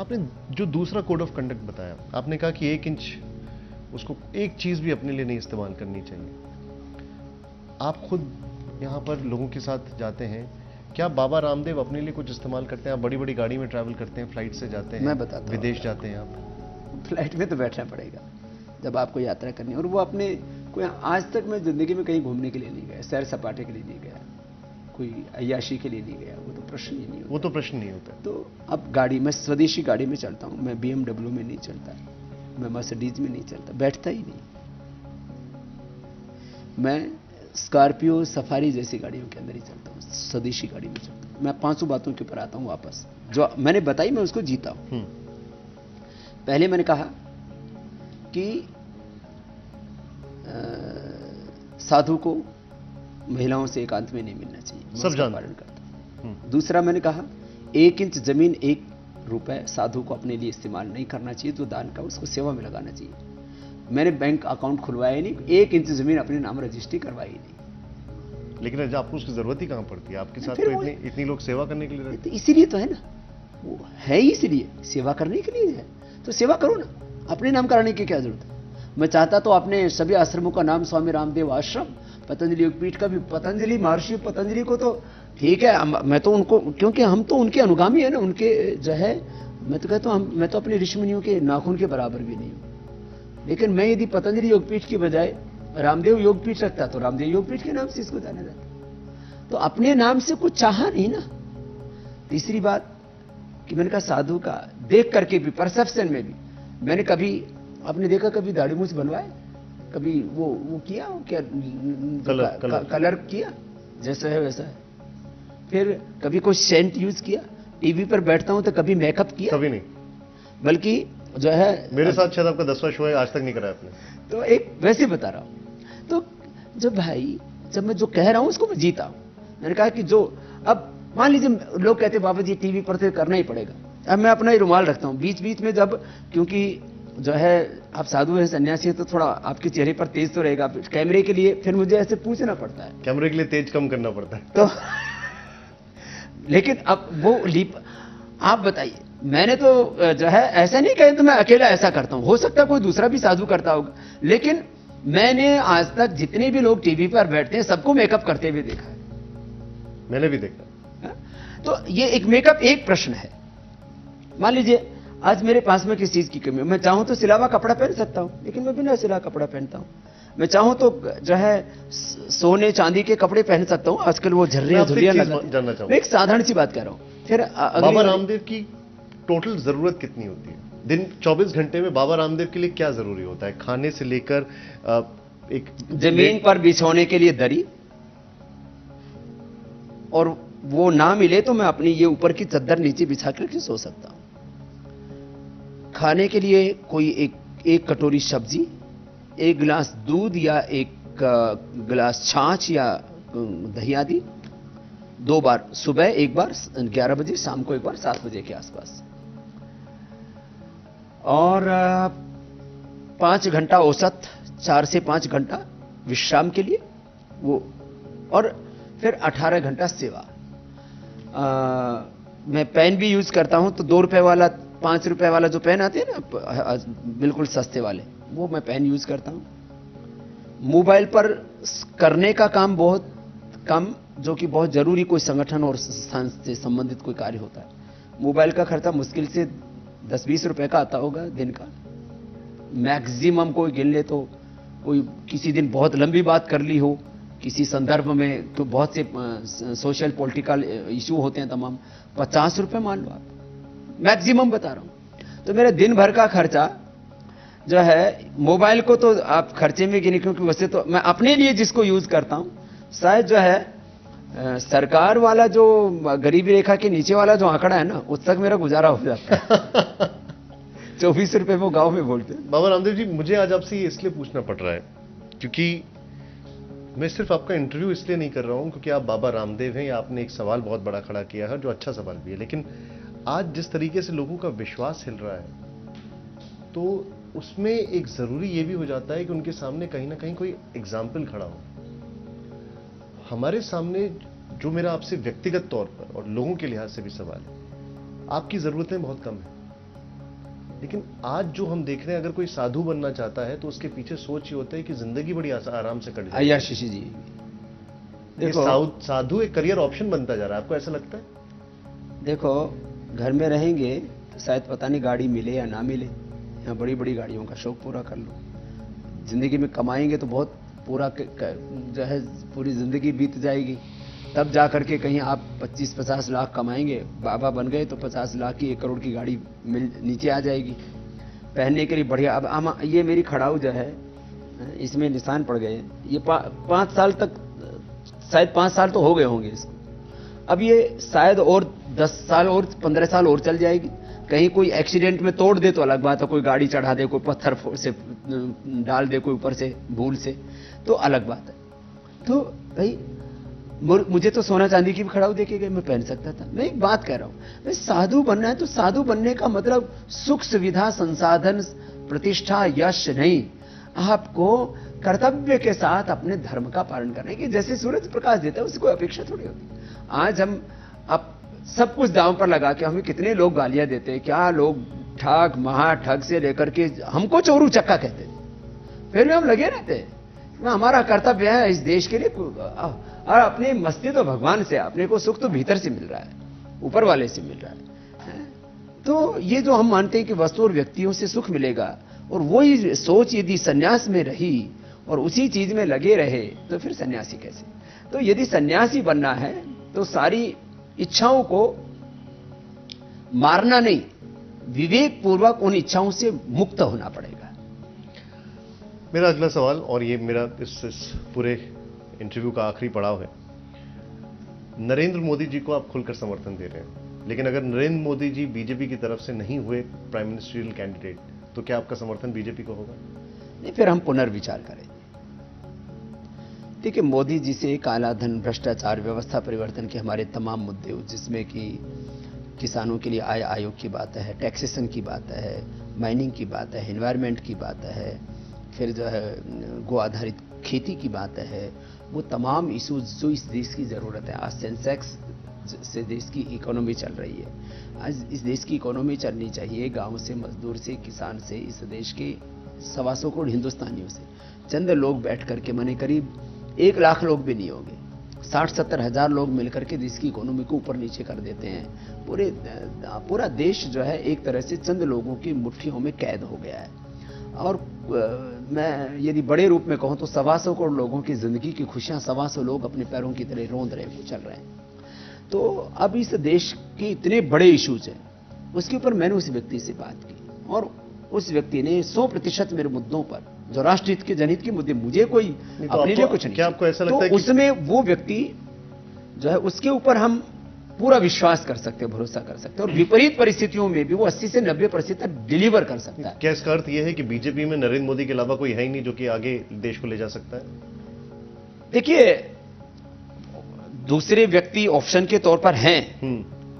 आपने जो दूसरा कोड ऑफ कंडक्ट बताया, आपने कहा कि 1 इंच, उसको एक चीज भी अपने लिए नहीं इस्तेमाल करनी चाहिए। आप खुद यहां पर लोगों के साथ जाते हैं, क्या बाबा रामदेव अपने लिए कुछ इस्तेमाल करते हैं? आप बड़ी बड़ी गाड़ी में ट्रैवल करते हैं, फ्लाइट से जाते हैं, मैं बताता हूं, विदेश जाते हैं आप? फ्लाइट में तो बैठना पड़ेगा जब आपको यात्रा करनी है। और वो अपने कोई, आज तक मैं जिंदगी में कहीं घूमने के लिए नहीं गया, सैर सपाटे के लिए नहीं गया, कोई अय्याशी के लिए नहीं गया, वो तो प्रश्न ही नहीं होता। वो तो प्रश्न नहीं होता। तो अब गाड़ी, मैं स्वदेशी गाड़ी में चलता हूं, मैं BMW में नहीं चलता, मैं मर्सिडीज में नहीं चलता, बैठता ही नहीं। मैं स्कॉर्पियो, सफारी जैसी गाड़ियों के अंदर ही चलता हूं, स्वदेशी गाड़ी में चलता हूं। मैं 500 बातों के ऊपर आता हूं वापस, जो मैंने बताई मैं उसको जीता हूं। पहले मैंने कहा कि साधु को महिलाओं से एकांत में नहीं मिलना चाहिए, सब जानते पालन करता हूं। दूसरा मैंने कहा 1 इंच जमीन 1 रुपए साधु को अपने लिए इस्तेमाल नहीं करना चाहिए, जो दान का उसको सेवा में लगाना चाहिए। मैंने बैंक अकाउंट खुलवाया नहीं, 1 इंच जमीन अपने नाम रजिस्ट्री करवाई नहीं। लेकिन आपको उसकी जरूरत ही कहां पड़ती है? आपके साथ तो इतनी लोग सेवा करने के लिए रहते हैं। इसीलिए तो है ना, वो है ही इसलिए, सेवा करने के लिए है, तो सेवा करो ना, अपने नाम कराने की क्या जरूरत है? मैं चाहता तो अपने सभी आश्रमों का नाम स्वामी रामदेव आश्रम, पतंजलि योगपीठ का भी, पतंजलि महर्षि पतंजलि को तो ठीक है, मैं तो उनको, क्योंकि हम तो उनके अनुगामी है ना, उनके जो है, मैं तो कहता हूं मैं तो अपने ऋषि मुनियों के नाखून के बराबर भी नहीं हूं। लेकिन मैं यदि पतंजलि योगपीठ की बजाय रामदेव योगपीठ रखता तो रामदेव योगपीठ के नाम से इसको जाना जाता। तो अपने नाम से कुछ चाहा नहीं ना। तीसरी बात कि मैंने कहा साधु का देख करके भी, परसेप्शन में भी, मैंने कभी, आपने देखा कभी दाढ़ी मूंछ बनवाए? कभी वो किया क्या, कलर किया? जैसा है वैसा है। फिर कभी कोई सेंट यूज किया? टीवी पर बैठता हूं तो कभी मेकअप किया? कभी नहीं। बल्कि जो है, मेरे साथ शायद आपका 10वां शो है, आज तक नहीं कराया आपने। तो एक वैसे बता रहा हूं। तो जब भाई, जब मैं जो कह रहा हूं उसको मैं जीता हूं। मैंने कहा कि जो, अब मान लीजिए लोग कहते बाबा जी टीवी पर तो करना ही पड़ेगा, अब मैं अपना ही रुमाल रखता हूं बीच बीच में, जब, क्योंकि जो है आप साधु हैं, सन्यासी हैं, तो थोड़ा आपके चेहरे पर तेज तो रहेगा, कैमरे के लिए फिर मुझे ऐसे पूछना पड़ता है, कैमरे के लिए तेज कम करना पड़ता है तो लेकिन अब वो लीप, आप बताइए, मैंने तो जो है ऐसा नहीं कहे तो मैं अकेला ऐसा करता हूं, हो सकता है कोई दूसरा भी साधु करता होगा, लेकिन मैंने आज तक जितने भी लोग टीवी पर बैठते हैं सबको मेकअप करते हुए देखा है। मैंने भी देखा। तो ये एक मेकअप एक प्रश्न है। मान लीजिए आज मेरे पास में किस चीज की कमी है, मैं चाहूं तो सिलावा कपड़ा पहन सकता हूं, लेकिन मैं बिना सिला कपड़ा पहनता हूं। मैं चाहूं तो जो है सोने चांदी के कपड़े पहन सकता हूं, आजकल वो झर्रियां झुर्रियां लगाते हैं। मैं एक साधारण सी बात कह रहा हूं। फिर बाबा रामदेव की टोटल जरूरत कितनी होती है? दिन 24 घंटे में बाबा रामदेव के लिए क्या जरूरी होता है, खाने से लेकर एक जमीन पर बिछोने के लिए दरी, और वो ना मिले तो मैं अपनी ये ऊपर की चद्दर नीचे बिछा करके सो सकता हूं। खाने के लिए कोई एक कटोरी सब्जी, 1 गिलास दूध या 1 गिलास छाछ या दही आदि, 2 बार, सुबह 1 बार 11 बजे, शाम को 1 बार 7 बजे के आसपास, और 5 घंटा औसत, 4 से 5 घंटा विश्राम के लिए वो, और फिर 18 घंटा सेवा। मैं पेन भी यूज करता हूं, तो 2 रुपए वाला, 5 रुपए वाला जो पेन आते हैं ना बिल्कुल सस्ते वाले, वो मैं पेन यूज करता हूं। मोबाइल पर करने का काम बहुत कम, जो कि बहुत जरूरी कोई संगठन और संस्थान से संबंधित कोई कार्य होता है। मोबाइल का खर्चा मुश्किल से 10-20 रुपए का आता होगा दिन का, मैक्सिमम कोई गिन ले तो, कोई किसी दिन बहुत लंबी बात कर ली हो किसी संदर्भ में, तो बहुत से सोशल पॉलिटिकल इशू होते हैं तमाम, 50 रुपए मान लो आप, मैक्सिमम बता रहा हूं। तो मेरा दिन भर का खर्चा जो है, मोबाइल को तो आप खर्चे में गिने, क्योंकि वैसे तो मैं अपने लिए जिसको यूज करता हूं, शायद जो है सरकार वाला जो गरीबी रेखा के नीचे वाला जो आंकड़ा है ना, उस तक मेरा गुजारा हो जाता है। 24 रुपए वो गांव में बोलते हैं। बाबा रामदेव जी, मुझे आज आपसे ये इसलिए पूछना पड़ रहा है क्योंकि मैं सिर्फ आपका इंटरव्यू इसलिए नहीं कर रहा हूं क्योंकि आप बाबा रामदेव हैं, या आपने एक सवाल बहुत बड़ा खड़ा किया है जो अच्छा सवाल भी है, लेकिन आज जिस तरीके से लोगों का विश्वास हिल रहा है, तो उसमें एक जरूरी ये भी हो जाता है कि उनके सामने कहीं ना कहीं कोई एग्जाम्पल खड़ा हो। हमारे सामने जो मेरा आपसे व्यक्तिगत तौर पर और लोगों के लिहाज से भी सवाल है, आपकी जरूरतें बहुत कम है, लेकिन आज जो हम देख रहे हैं, अगर कोई साधु बनना चाहता है तो उसके पीछे सोच ये होता है कि जिंदगी बड़ी आराम से कट जाए। आयाशी जी, ये साधु एक करियर ऑप्शन बनता जा रहा है, आपको ऐसा लगता है? देखो, घर में रहेंगे तो शायद पता नहीं गाड़ी मिले या ना मिले, यहाँ बड़ी बड़ी गाड़ियों का शौक पूरा कर लो। जिंदगी में कमाएंगे तो बहुत पूरा जो है पूरी जिंदगी बीत जाएगी, तब जा करके कहीं आप 25-50 लाख कमाएंगे। बाबा बन गए तो 50 लाख की 1 करोड़ की गाड़ी नीचे आ जाएगी। पहनने के लिए बढ़िया। अब ये मेरी खड़ाऊ जो है, इसमें निशान पड़ गए। ये 5 साल तक, शायद 5 साल तो हो गए होंगे इसको। अब ये शायद और 10 साल और 15 साल और चल जाएगी। कहीं कोई एक्सीडेंट में तोड़ दे तो अलग बात है, कोई गाड़ी चढ़ा दे, कोई पत्थर से डाल दे, कोई ऊपर से भूल से, तो अलग बात है। तो भाई मुझे तो सोना चांदी की भी खड़ाऊ देके गए, मैं पहन सकता था। मैं एक बात कह रहा हूं, भाई साधु बनना है तो साधु बनने का मतलब सुख सुविधा संसाधन प्रतिष्ठा यश नहीं, आपको कर्तव्य के साथ अपने धर्म का पालन करने की। जैसे सूरज प्रकाश देता है उसकी कोई अपेक्षा थोड़ी होती। आज हम अब सब कुछ दांव पर लगा के, हमें कितने लोग गालियां देते हैं, क्या लोग ठग महाठग से लेकर के हमको चोरू चक्का कहते थे, फिर भी हम लगे रहते हैं। हमारा कर्तव्य है इस देश के लिए, और अपनी मस्ती तो भगवान से, अपने को सुख तो भीतर से मिल रहा है, ऊपर वाले से मिल रहा है। तो ये जो हम मानते हैं कि वस्तु और व्यक्तियों से सुख मिलेगा, और वही सोच यदि सन्यास में रही और उसी चीज में लगे रहे तो फिर सन्यासी कैसे? तो यदि सन्यासी बनना है तो सारी इच्छाओं को मारना नहीं, विवेक पूर्वक उन इच्छाओं से मुक्त होना पड़ेगा। मेरा अगला सवाल, और ये मेरा इस पूरे इंटरव्यू का आखिरी पड़ाव है। नरेंद्र मोदी जी को आप खुलकर समर्थन दे रहे हैं, लेकिन अगर नरेंद्र मोदी जी बीजेपी की तरफ से नहीं हुए प्राइम मिनिस्ट्रियल कैंडिडेट, तो क्या आपका समर्थन बीजेपी को होगा? नहीं, फिर हम पुनर्विचार करेंगे। देखिए, मोदी जी से काला धन, भ्रष्टाचार, व्यवस्था परिवर्तन के हमारे तमाम मुद्दे, जिसमें कि किसानों के लिए आय आयोग की बात है, टैक्सेशन की बात है, माइनिंग की बात है, एनवायरमेंट की बात है, फिर जो है गो आधारित खेती की बात है, वो तमाम इशूज जो इस देश की ज़रूरत है। आज सेंसेक्स से देश की इकोनॉमी चल रही है। आज इस देश की इकोनॉमी चलनी चाहिए गांव से, मजदूर से, किसान से, इस देश के 125 करोड़ हिंदुस्तानियों से। चंद लोग बैठ करके, माने करीब 1 लाख लोग भी नहीं होंगे, 60-70 हज़ार लोग मिलकर के देश की इकोनॉमी को ऊपर नीचे कर देते हैं। पूरा देश जो है एक तरह से चंद लोगों की मुट्ठियों में कैद हो गया है। और मैं यदि बड़े रूप में कहूं तो 125 करोड़ लोगों की जिंदगी की खुशियां 125 लोग अपने पैरों की तरह रोंद रहे हैं, चल रहे हैं। तो अब इस देश के इतने बड़े इश्यूज हैं, उसके ऊपर मैंने उस व्यक्ति से बात की, और उस व्यक्ति ने 100% मेरे मुद्दों पर, जो राष्ट्रहित के जनहित के मुद्दे, मुझे कोई अपने लिए कुछ नहीं, क्या आपको ऐसा लगता है कि उसमें वो व्यक्ति जो है उसके ऊपर हम पूरा विश्वास कर सकते हैं, भरोसा कर सकते हैं, और विपरीत परिस्थितियों में भी वो 80 से 90% तक डिलीवर कर सकता है। क्या इसका अर्थ यह है कि बीजेपी में नरेंद्र मोदी के अलावा कोई है ही नहीं जो कि आगे देश को ले जा सकता है? देखिए, दूसरे व्यक्ति ऑप्शन के तौर पर हैं,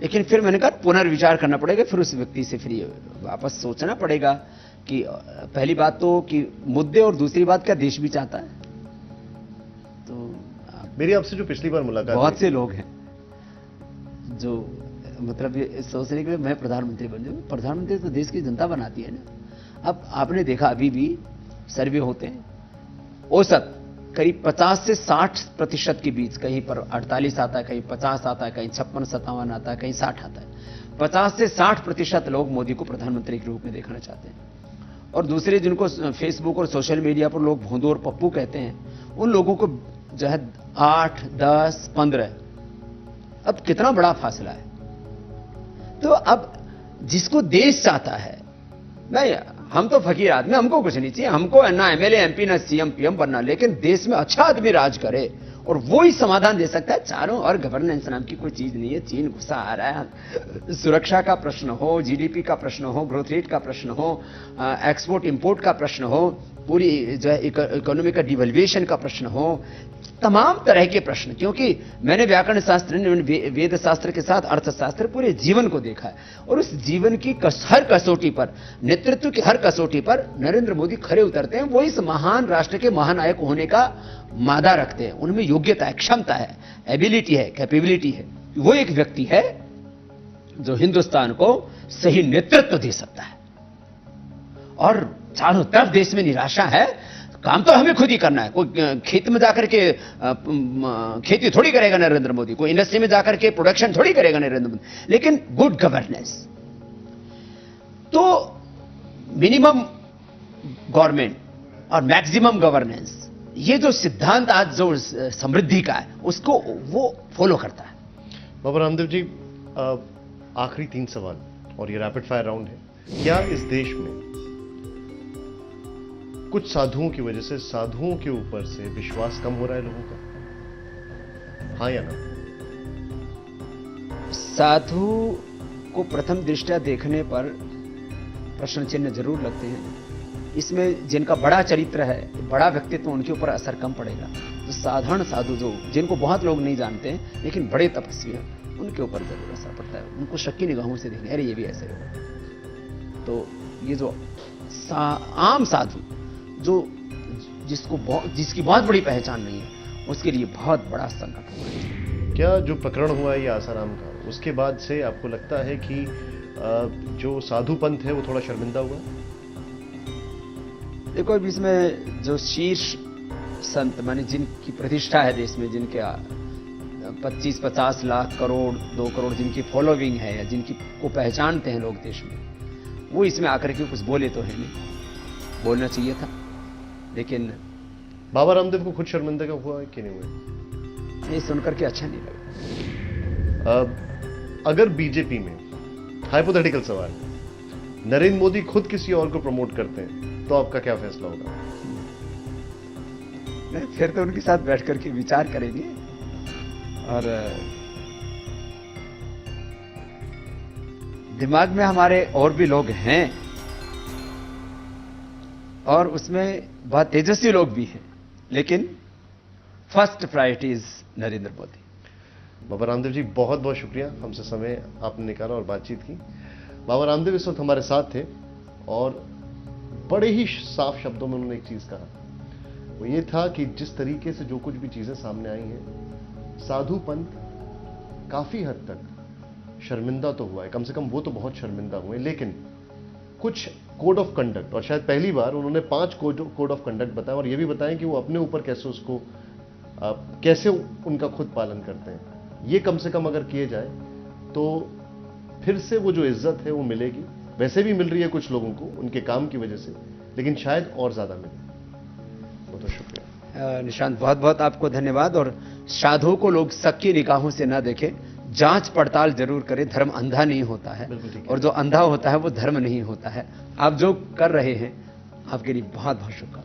लेकिन फिर मैंने कहा पुनर्विचार करना पड़ेगा, फिर उस व्यक्ति से फिर वापस सोचना पड़ेगा कि पहली बात तो कि मुद्दे, और दूसरी बात क्या देश भी चाहता है। तो मेरी आपसे जो पिछली बार मुलाकात, बहुत से लोग हैं जो मतलब ये सोचने के लिए मैं प्रधानमंत्री बन जाऊं। प्रधानमंत्री तो देश की जनता बनाती है ना। अब आपने देखा, अभी भी सर्वे होते हैं, औसत करीब 50 से 60% के बीच, कहीं पर 48 आता है, कहीं 50 आता है, कहीं 56-57 आता है, कहीं 60 आता है। 50 से 60% लोग मोदी को प्रधानमंत्री के रूप में देखना चाहते हैं। और दूसरे जिनको फेसबुक और सोशल मीडिया पर लोग भोंदू और पप्पू कहते हैं, उन लोगों को जो है 8, 10, 15। अब कितना बड़ा फासला है। तो अब जिसको देश चाहता है, नहीं, हम तो फकीर आदमी, हमको कुछ नहीं चाहिए, हमको ना एमएलए एमपी ना सीएम पीएम बनना, लेकिन देश में अच्छा आदमी राज करे, और वो ही समाधान दे सकता है। चारों और गवर्नेंस नाम की कोई चीज नहीं है। चीन गुस्सा आ रहा है, सुरक्षा का प्रश्न हो, जीडीपी का प्रश्न हो, ग्रोथ रेट का प्रश्न हो, एक्सपोर्ट इंपोर्ट का प्रश्न हो, पूरी जो है इकोनॉमी का डिवैल्यूएशन का प्रश्न हो, तमाम तरह के प्रश्न। क्योंकि मैंने व्याकरण शास्त्र, वेद शास्त्र के साथ अर्थशास्त्र, पूरे जीवन को देखा है, और उस जीवन की हर कसौटी पर, नेतृत्व की हर कसौटी पर नरेंद्र मोदी खरे उतरते हैं। वो इस महान राष्ट्र के महानायक होने का मादा रखते हैं। उनमें योग्यता है, क्षमता है, एबिलिटी है, कैपेबिलिटी है। वो एक व्यक्ति है जो हिंदुस्तान को सही नेतृत्व दे सकता है। और चारों तरफ देश में निराशा है। काम तो हमें खुद ही करना है। कोई खेत में जाकर के खेती थोड़ी करेगा नरेंद्र मोदी, कोई इंडस्ट्री में जाकर के प्रोडक्शन थोड़ी करेगा नरेंद्र मोदी, लेकिन गुड गवर्नेंस, तो मिनिमम गवर्नमेंट और मैक्सिमम गवर्नेंस, ये जो सिद्धांत आज जो समृद्धि का है उसको वो फॉलो करता है। बाबा रामदेव जी, आखिरी 3 सवाल और ये रैपिड फायर राउंड है। क्या इस देश में कुछ साधुओं की वजह से साधुओं के ऊपर से विश्वास कम हो रहा है लोगों का, हाँ या ना? साधु को प्रथम दृष्टया देखने पर प्रश्न चिन्ह जरूर लगते हैं। इसमें जिनका बड़ा चरित्र है, बड़ा व्यक्तित्व, उनके ऊपर असर कम पड़ेगा। तो साधारण साधु जो जिनको बहुत लोग नहीं जानते हैं लेकिन बड़े तपस्वी हैं, उनके ऊपर जरूर असर पड़ता है। उनको शक की निगाहों से देखें, अरे ये भी ऐसे होगा। तो ये जो आम साधु जो जिसकी बहुत बड़ी पहचान नहीं है, उसके लिए बहुत बड़ा संकट होगा। क्या जो प्रकरण हुआ है ये आसाराम का, उसके बाद से आपको लगता है कि जो साधु पंथ है वो थोड़ा शर्मिंदा हुआ? देखो, अब इसमें जो शीर्ष संत माने जिनकी प्रतिष्ठा है देश में, जिनके 25-50 लाख करोड़ 2 करोड़ जिनकी फॉलोइंग है या जिनकी को पहचानते हैं लोग देश में, वो इसमें आकर के कुछ बोले तो है नहीं। बोलना चाहिए था, लेकिन बाबा रामदेव को खुद शर्मिंदा हुआ है कि नहीं हुआ? ये सुनकर के अच्छा नहीं लगा। अगर बीजेपी में, हाइपोथेटिकल सवाल, नरेंद्र मोदी खुद किसी और को प्रमोट करते हैं तो आपका क्या फैसला होगा? फिर तो उनके साथ बैठ करके विचार करेंगे। और दिमाग में हमारे और भी लोग हैं और उसमें बहुत तेजस्वी लोग भी हैं, लेकिन first priority is Narendra Modi. Baba Ramdev ji, बहुत बहुत शुक्रिया, हमसे समय आपने निकाला और बातचीत की। बाबा रामदेव इस वक्त हमारे साथ थे और बड़े ही साफ शब्दों में उन्होंने एक चीज कहा, वो ये था कि जिस तरीके से जो कुछ भी चीजें सामने आई हैं, साधु पंथ काफी हद तक शर्मिंदा तो हुआ है, कम से कम वो तो बहुत शर्मिंदा हुए, लेकिन कुछ कोड ऑफ कंडक्ट, और शायद पहली बार उन्होंने 5 कोड ऑफ कंडक्ट बताया और ये भी बताया कि वो अपने ऊपर कैसे उसको कैसे उनका खुद पालन करते हैं। ये कम से कम अगर किए जाए तो फिर से वो जो इज्जत है वो मिलेगी। वैसे भी मिल रही है कुछ लोगों को उनके काम की वजह से, लेकिन शायद और ज्यादा मिले। तो शुक्रिया निशांत, बहुत बहुत आपको धन्यवाद। और साधुओं को लोग शक की निगाहों से ना देखें, जांच पड़ताल जरूर करें। धर्म अंधा नहीं होता है, और जो अंधा होता है वो धर्म नहीं होता है। आप जो कर रहे हैं, आपके लिए बहुत बहुत शुक्रिया।